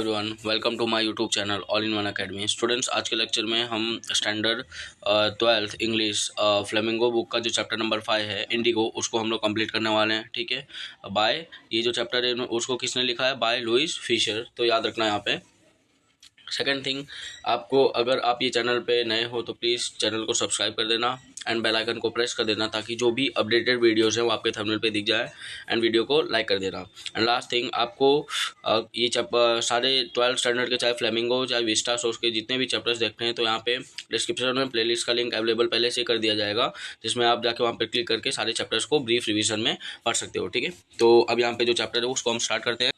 Everyone, welcome to my YouTube channel all in one academy. Students, आज के lecture में हम standard 12th English flamingo book का जो चैप्टर नंबर 5 है इंडिगो, उसको हम लोग कंप्लीट करने वाले हैं। ठीक है, बाय ये जो चैप्टर है उसको किसने लिखा है? By Louis Fischer. तो याद रखना यहाँ पे। सेकंड थिंग, आपको अगर आप ये चैनल पे नए हो तो प्लीज़ चैनल को सब्सक्राइब कर देना एंड बेल आइकन को प्रेस कर देना ताकि जो भी अपडेटेड वीडियोस हैं वो आपके थंबनेल पे दिख जाए एंड वीडियो को लाइक कर देना। एंड लास्ट थिंग, आपको ये सारे 12th स्टैंडर्ड के चाहे फ्लेमिंगो चाहे विस्टा सोर्स के जितने भी चैप्टर्स देखने हैं तो यहाँ पे डिस्क्रिप्शन में प्लेलिस्ट का लिंक अवेलेबल पहले से कर दिया जाएगा, जिसमें आप जाके वहाँ पर क्लिक करके सारे चैप्टर्स को ब्रीफ रिविजन में पढ़ सकते हो। ठीक है, तो अब यहाँ पे जो चैप्टर है उसको हम स्टार्ट करते हैं।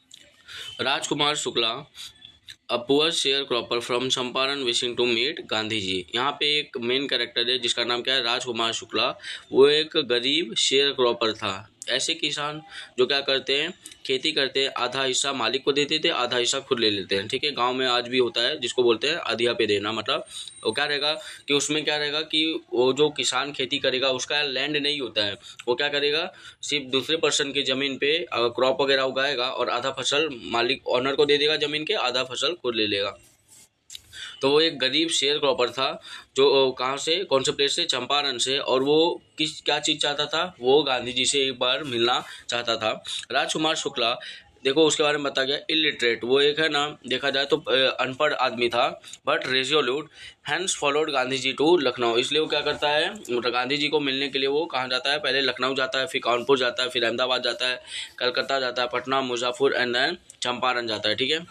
Rajkumar Shukla, a poor sharecropper from Champaran wishing to meet Gandhi ji. यहाँ पे एक मेन कैरेक्टर है जिसका नाम क्या है? राजकुमार शुक्ला। वो एक गरीब शेयर क्रॉपर था। ऐसे किसान जो क्या करते हैं, खेती करते हैं, आधा हिस्सा मालिक को देते थे, आधा हिस्सा खुद ले लेते हैं। ठीक है, गांव में आज भी होता है जिसको बोलते हैं अधिया पे देना। मतलब वो क्या रहेगा कि उसमें क्या रहेगा कि वो जो किसान खेती करेगा उसका लैंड नहीं होता है, वो क्या करेगा सिर्फ दूसरे पर्सन की ज़मीन पे क्रॉप वगैरह उगाएगा और आधा फसल मालिक ऑनर को दे देगा ज़मीन के, आधा फसल खुद ले लेगा। तो वो एक गरीब शेयर क्रॉपर था जो कहाँ से, कौन से प्लेस से? चंपारण से। और वो क्या चीज़ चाहता था? वो गांधी जी से एक बार मिलना चाहता था। राजकुमार शुक्ला, देखो उसके बारे में बताया गया इलिटरेट, वो एक है ना, देखा जाए तो अनपढ़ आदमी था, but resolute hence followed Gandhi ji to Lucknow. इसलिए वो क्या करता है, मतलब गांधी जी को मिलने के लिए वो कहाँ जाता है? पहले लखनऊ जाता है, फिर कानपुर जाता है, फिर अहमदाबाद जाता है, कलकत्ता जाता है, पटना, मुजफ्फर एंड देन चंपारण जाता है। ठीक है,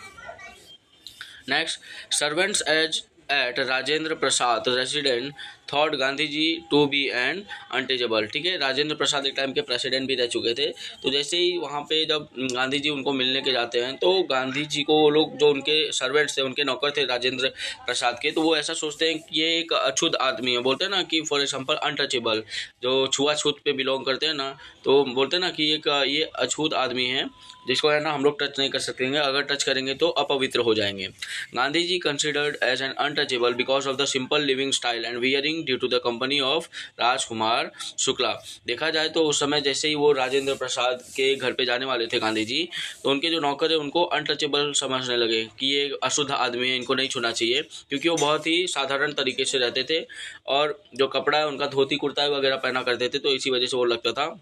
next, servants as at Rajendra Prasad resident thought Gandhi ji to be an untouchable. ठीक है, राजेंद्र प्रसाद एक टाइम के प्रेसिडेंट भी रह चुके थे। तो जैसे ही वहाँ पे जब गांधी जी उनको मिलने के जाते हैं तो गांधी जी को वो लोग जो उनके सर्वेंट्स थे, उनके नौकर थे राजेंद्र प्रसाद के, तो वो ऐसा सोचते हैं कि ये एक अछूत आदमी है। बोलते हैं ना कि फॉर एग्जाम्पल अनटचेबल, जो छुआछूत पे बिलोंग करते हैं ना, तो बोलते हैं ना कि ये अछूत आदमी है जिसको है ना हम लोग टच नहीं कर सकेंगे, अगर टच करेंगे तो अपवित्र हो जाएंगे। Gandhi ji considered as an untouchable because of the simple living style and wearing due to the company of Rajkumar Shukla. देखा जाए तो उस समय जैसे ही वो राजेंद्र प्रसाद के घर पे जाने वाले थे गांधी जी, तो उनके जो नौकर है उनको अनटचेबल समझने लगे कि ये अशुद्ध आदमी है, इनको नहीं छूना चाहिए, क्योंकि वो बहुत ही साधारण तरीके से रहते थे और जो कपड़ा है उनका धोती कुर्ता वगैरह पहना करते थे, तो इसी वजह से वो लगता था।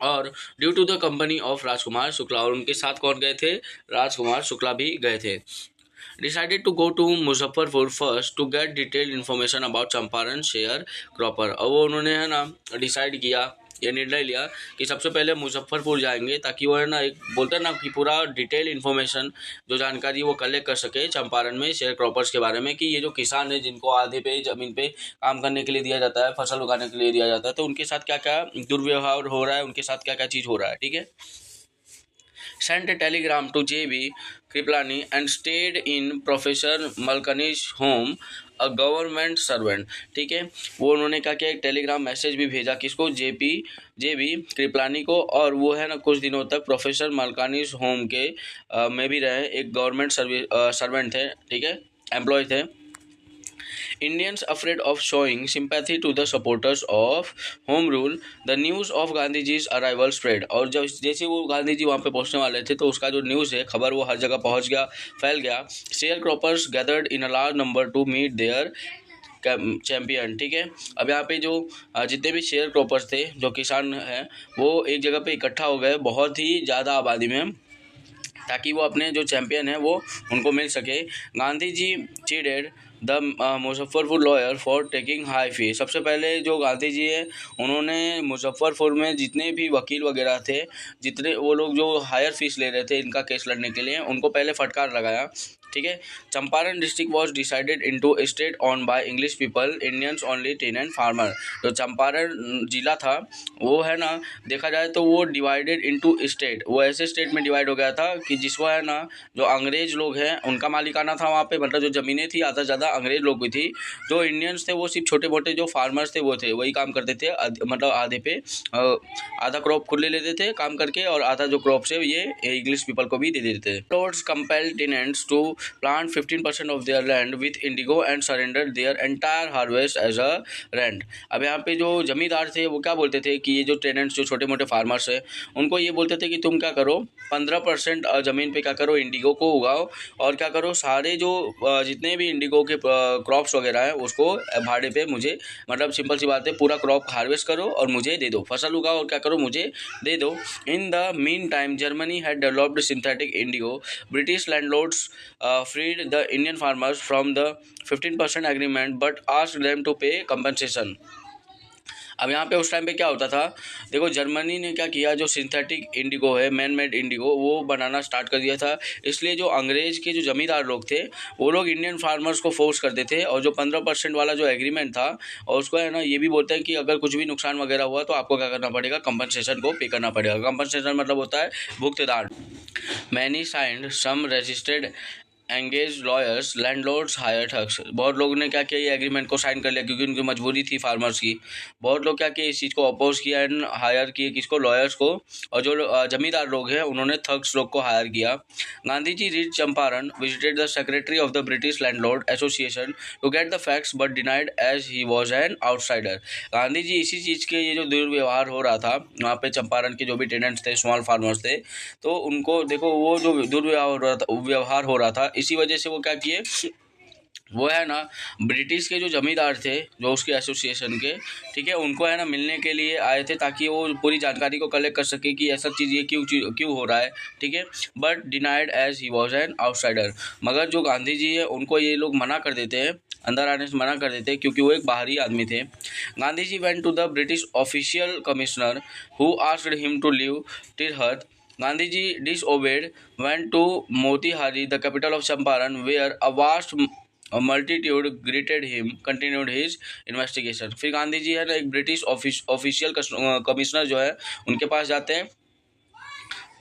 और due to the company of Rajkumar Shukla, और उनके साथ कौन गए थे? राजकुमार शुक्ला भी गए थे। Decided to go to Muzaffarpur first to get detailed information about Champaran share cropper. और वो उन्होंने है ना डिसाइड किया, ये निर्णय लिया कि सबसे पहले मुजफ्फरपुर जाएंगे ताकि वो है ना एक बोलते हैं ना कि पूरा डिटेल इन्फॉर्मेशन जो जानकारी वो कलेक्ट कर सके चंपारण में शेयर क्रॉपर्स के बारे में, कि ये जो किसान है जिनको आधे पे ज़मीन पे काम करने के लिए दिया जाता है, फसल उगाने के लिए दिया जाता है, तो उनके साथ क्या क्या दुर्व्यवहार हो रहा है, उनके साथ क्या क्या चीज़ हो रहा है। ठीक है, sent a telegram to J.B. Kriplani and stayed in Professor Malkani's home, a government servant। ठीक है, वो उन्होंने क्या किया, एक टेलीग्राम मैसेज भी भेजा किसको? जेबी कृपलानी को, और वो है ना कुछ दिनों तक प्रोफेसर मलकानीस होम के में भी रहे, एक गवर्नमेंट सर्वेंट थे। ठीक है, एम्प्लॉय थे। Indians afraid of showing sympathy to the supporters of home rule, the news of Gandhi जी's arrival spread। और जब जैसे वो गांधी जी वहाँ पे पहुँचने वाले थे तो उसका जो न्यूज़ है, खबर, वो हर जगह पहुँच गया, फैल गया। Share croppers gathered in a large number to meet their champion. ठीक है, अब यहाँ पे जो जितने भी शेयर क्रॉपर्स थे, जो किसान हैं, वो एक जगह पे इकट्ठा हो गए बहुत ही ज़्यादा आबादी में, ताकि वो अपने जो चैम्पियन है वो उनको मिल सके। Gandhi ji chided the Muzaffarpur lawyer for taking high fee. सबसे पहले जो गांधी जी है उन्होंने मुजफ्फरपुर में जितने भी वकील वगैरह थे, जितने वो लोग जो हायर फीस ले रहे थे इनका केस लड़ने के लिए, उनको पहले फटकार लगाया। ठीक है, Champaran district was decided into state on by English people, Indians only tenant farmer. जो चंपारण जिला था वो है ना, देखा जाए तो वो डिवाइडेड इनटू स्टेट, वो ऐसे स्टेट में डिवाइड हो गया था कि जिसको है ना जो अंग्रेज लोग हैं उनका मालिकाना था वहाँ पे, मतलब जो ज़मीनें थी आधा ज़्यादा अंग्रेज लोग भी थी। जो इंडियंस थे वो सिर्फ छोटे मोटे जो फार्मर्स थे वो थे, वही काम करते थे, मतलब आधे पे आधा क्रॉप खुद ले लेते थे काम करके, और आधा जो क्रॉप से ये इंग्लिश पीपल को भी दे देते थे। Lords compelled tenants to plant 15% of their land with indigo and surrender their entire harvest as a rent। अब यहाँ पे जो जमींदार थे वो क्या बोलते थे कि ये जो टेनेंट्स जो छोटे मोटे फार्मर्स हैं उनको ये बोलते थे कि तुम क्या करो 15% ज़मीन पे क्या करो इंडिगो को उगाओ और क्या करो सारे जो जितने भी इंडिगो के क्रॉप्स वगैरह हैं उसको भाड़े पे मुझे मतलब सिंपल सी बात है पूरा क्रॉप हार्वेस्ट करो और मुझे दे दो, फसल उगाओ और क्या करो मुझे दे दो। In the mean time Germany had developed synthetic Indigo. British landlords freed the Indian farmers from the 15% agreement but asked them to pay compensation। अब यहाँ पे उस टाइम पे क्या होता था, देखो जर्मनी ने क्या किया, जो सिंथेटिक इंडिगो है मैन मेड इंडिगो वो बनाना स्टार्ट कर दिया था। इसलिए जो अंग्रेज़ के जो ज़मींदार लोग थे वो लोग इंडियन फार्मर्स को फोर्स करते थे और जो 15% वाला जो एग्रीमेंट था और उसको है ना ये भी बोलते हैं कि अगर कुछ भी नुकसान वगैरह हुआ तो आपको क्या करना पड़ेगा, कंपनसेशन को पे करना पड़ेगा। कंपनसेशन मतलब होता है भुगतान। Many signed some registered engage lawyers landlords hire thugs. बहुत लोगों ने क्या किया ये एग्रीमेंट को साइन कर लिया क्योंकि उनकी मजबूरी थी फार्मर्स की। बहुत लोग क्या किए इस चीज़ को अपोज किया एंड हायर किए किसको, लॉयर्स को, और जो जमींदार लोग हैं उन्होंने थग्स लोग को हायर किया। Gandhi ji reach Champaran, visited the secretary of the British landlord association to get the facts but denied as he was an outsider. गांधी जी इसी चीज़ के ये जो दुर्व्यवहार हो रहा था वहाँ पे चंपारण के जो भी टेनेंट्स थे स्मॉल फार्मर्स थे तो उनको देखो वो जो दुर्व्यवहार हो रहा था इसी वजह से वो क्या किए, वो है ना ब्रिटिश के जो जमींदार थे जो उसके एसोसिएशन के, ठीक है, उनको है ना मिलने के लिए आए थे ताकि वो पूरी जानकारी को कलेक्ट कर सके कि ऐसा चीज़ ये क्यों हो रहा है, ठीक है। But denied as he was an outsider. मगर जो गांधी जी है उनको ये लोग मना कर देते हैं, अंदर आने से मना कर देते हैं क्योंकि वो एक बाहरी आदमी थे। Gandhi ji went to the British official commissioner who asked him to leave Tirhut. Gandhi ji disobeyed, went to Motihari, the capital of Champaran, where a vast multitude greeted him, continued his investigation। फिर गांधी जी है ना एक ब्रिटिश ऑफिशियल कमिश्नर जो है उनके पास जाते हैं,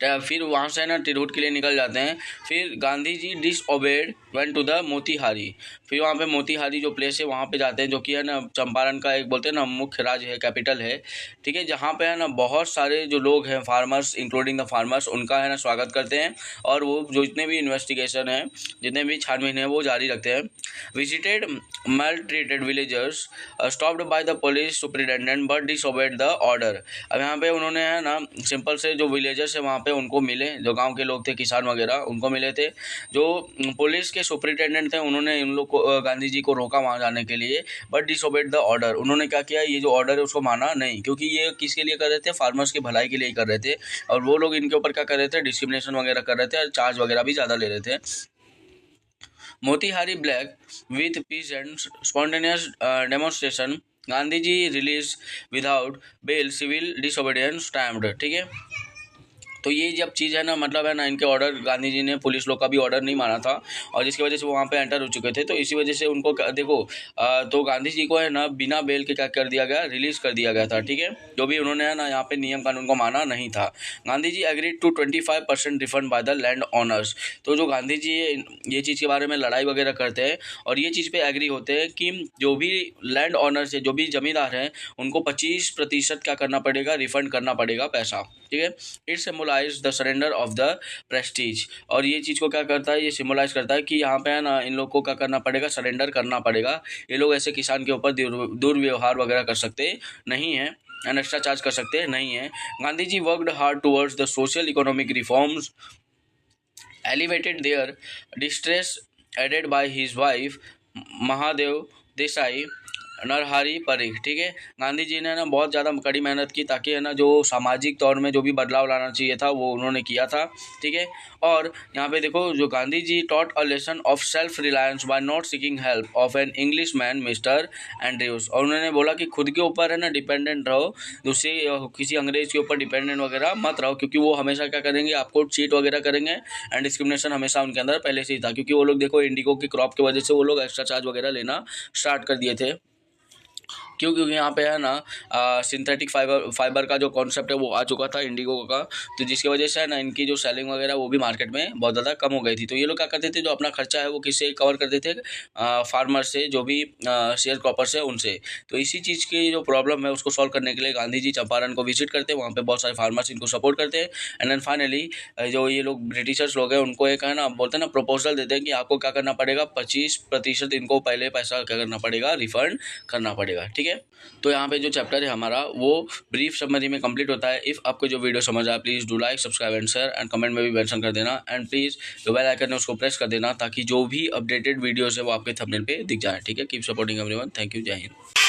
फिर वहाँ से ना तिरहुत के लिए निकल जाते हैं। फिर Gandhi ji डिसओबेड went to the Motihari, फिर वहाँ पे मोतीहारी जो प्लेस है वहाँ पे जाते हैं जो कि है ना चंपारण का एक बोलते हैं ना मुख्य राज्य है, कैपिटल है, ठीक है, जहाँ पे है ना बहुत सारे जो लोग हैं फार्मर्स इंक्लूडिंग द फार्मर्स उनका है ना स्वागत करते हैं और वो जो जितने भी इन्वेस्टिगेशन है जितने भी छानबीन है वो जारी रखते हैं। Visited maltreated villagers stopped by the police superintendent but disobeyed the order। अब यहाँ पे उन्होंने है ना सिंपल से जो विलेजर्स है वहाँ पे उनको मिले, जो गांव के लोग थे किसान वगैरह उनको मिले थे। जो पुलिस के सुपरिटेंडेंट थे उन्होंने इन लोग को गांधी जी को रोका वहाँ जाने के लिए बट डिसोबेड द ऑर्डर। उन्होंने क्या किया, ये जो ऑर्डर है उसको माना नहीं क्योंकि ये किसके लिए कर रहे थे, फार्मर्स की भलाई के लिए ही कर रहे थे और वो लोग इनके ऊपर क्या कर रहे थे, डिस्क्रिमिनेशन वगैरह कर रहे थे और चार्ज वगैरह भी ज़्यादा ले रहे थे। Motihari Black with peasants spontaneous demonstration, Gandhi ji release without bail, civil disobedience stamped, ठीक है। तो ये जब चीज़ है ना मतलब है ना इनके ऑर्डर गांधी जी ने पुलिस लोग का भी ऑर्डर नहीं माना था और जिसकी वजह से वो वहाँ पे एंटर हो चुके थे, तो इसी वजह से उनको देखो तो गांधी जी को है ना बिना बेल के क्या कर दिया गया, रिलीज़ कर दिया गया था, ठीक है, जो भी उन्होंने है ना यहाँ पे नियम कानून को माना नहीं था। Gandhi ji agreed to 25% refund by the land owners. तो जो गांधी जी ये चीज़ के बारे में लड़ाई वगैरह करते हैं और ये चीज़ पे एग्री होते हैं कि जो भी लैंड ऑनर्स है जो भी जमींदार हैं उनको 25% क्या करना पड़ेगा, रिफंड करना पड़ेगा पैसा, ठीक है। It symbolise the surrender of the prestige, और ये चीज़ को क्या करता है, ये सिम्बलाइज करता है कि यहाँ पे है ना इन लोग को क्या करना पड़ेगा, सरेंडर करना पड़ेगा। ये लोग ऐसे किसान के ऊपर दुर्व्यवहार वगैरह कर सकते नहीं हैं एंड एक्स्ट्रा चार्ज कर सकते नहीं हैं। Gandhi ji worked hard towards the social economic reforms, alleviated their distress aided by his wife Mahadev Desai Narhari Parikh, ठीक है। गांधी जी ने ना बहुत ज़्यादा कड़ी मेहनत की ताकि है ना जो सामाजिक तौर में जो भी बदलाव लाना चाहिए था वो उन्होंने किया था, ठीक है। और यहाँ पे देखो जो Gandhi ji taught a lesson of self reliance by not seeking help of an English man mister Andrews, और उन्होंने बोला कि खुद के ऊपर है ना डिपेंडेंट रहो, दूसरे किसी अंग्रेज़ के ऊपर डिपेंडेंट वगैरह मत रहो क्योंकि वो हमेशा क्या करेंगे, आपको चीट वगैरह करेंगे एंड डिस्क्रिमिनेशन हमेशा उनके अंदर पहले से ही था क्योंकि वो लोग देखो इंडिगो की क्रॉप की वजह से वो लोग एक्स्ट्रा चार्ज वगैरह लेना स्टार्ट कर दिए थे। क्यों? क्योंकि यहाँ पे है ना सिंथेटिक फाइबर का जो कॉन्सेप्ट है वो आ चुका था इंडिगो का, तो जिसकी वजह से है ना इनकी जो सेलिंग वगैरह वो भी मार्केट में बहुत ज़्यादा कम हो गई थी। तो ये लोग क्या करते थे, जो अपना खर्चा है वो किससे कवर करते थे, फार्मर से, जो भी शेयर क्रॉपर्स है उनसे। तो इसी चीज़ की जो प्रॉब्लम है उसको सॉल्व करने के लिए गांधी जी चंपारण को विजिट करते हैं, वहाँ पे बहुत सारे फार्मर्स इनको सपोर्ट करते हैं। एंड देन फाइनली जो ये लोग ब्रिटिशर्स लोग हैं उनको एक है ना बोलते हैं ना प्रपोजल देते हैं कि आपको क्या करना पड़ेगा, 25% इनको पहले पैसा क्या करना पड़ेगा, रिफंड करना पड़ेगा। ठीक है, तो यहाँ पे जो चैप्टर है हमारा वो ब्रीफ समरी में कंप्लीट होता है। इफ़ आपको जो वीडियो समझ आए please do like, subscribe and share, and comment में भी मेंशन कर देना। एंड प्लीज़ जो बेल आइकन है उसको प्रेस कर देना ताकि जो भी अपडेटेड वीडियोस है वो आपके थंबनेल पे दिख जाए। ठीक है, keep supporting everyone, thank you, जय हिंद।